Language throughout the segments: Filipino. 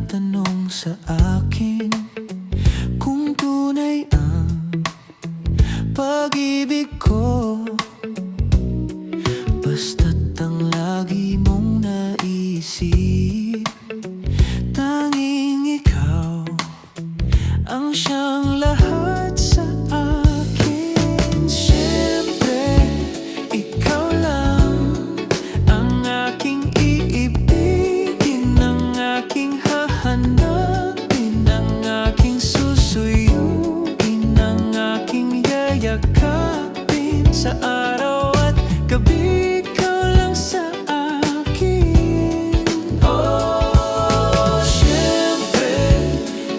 nagtatanong sa akin kung tunay ang pag-ibig ko, basta't ang lagi mong naisip, tanging ikaw ang siyang lahat sa akin. Siyempre, ikaw lang ang aking iibigin, ang aking hahanapin, ang aking susuyuin, ang aking yayakapin sa araw at gabi. Ikaw lang sa akin. Oh, siyempre,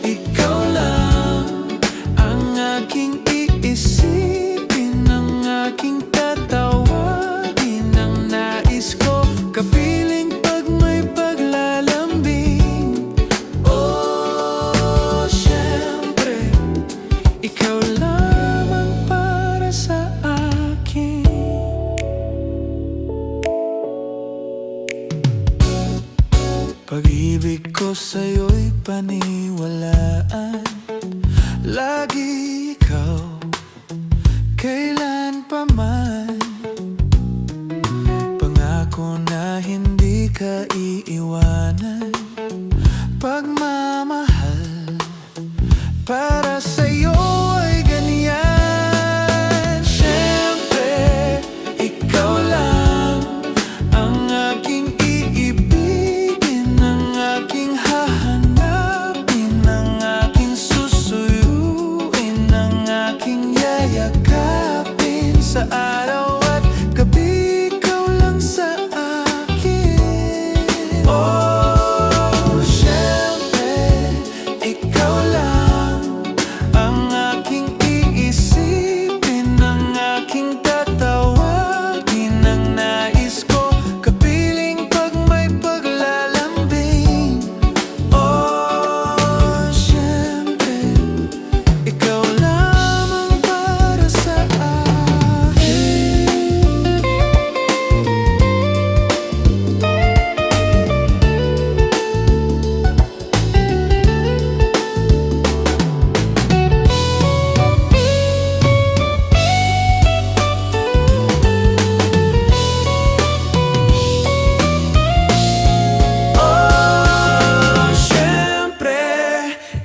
ikaw lang ang aking iisipin, ang aking tatawagin, ang nais ko kapiling pag may paglalambing. Oh, siyempre, ikaw lamang para sa akin. Pag-ibig ko sa'yo'y paniwalaan, lagi ikaw, kailan pa man. Pangako na hindi ka iiwanan, pagmamahal para sa'yo ay ganyan. Siyempre, ikaw lang ang aking iibigin, ang aking hahanapin, ang aking susuyuin, ang aking yayakapin sa araw at gabi. Ikaw lang sa akin. Oh, siyempre, ikaw lang ang aking iisipin, ang aking tatawagin, ang nais ko kapiling pag may paglalambing. Oh, siyempre, ikaw lamang para sa akin. Oh, siyempre,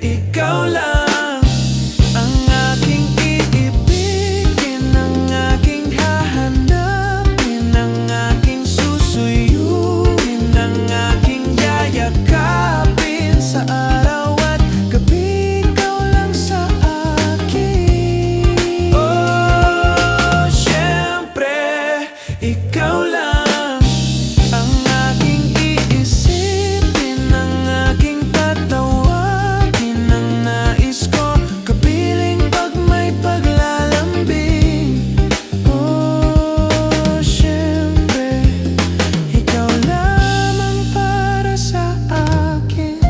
ikaw lang ang aking iibigin, ang aking hahanapin, ang aking susuyuin, ang aking yayakapin sa araw at gabi. Ikaw lang sa akin. Oh, siyempre, ikaw lang ang aking iisipin, ang aking tatawagin, ang nais ko kapiling pag may paglalambing. Oh, siyempre, ikaw lamang para sa akin.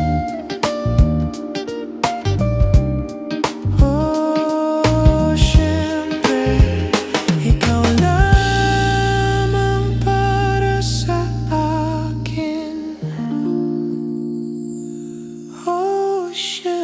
Oh, siyempre, ikaw lamang para sa akin. Oh, siyempre.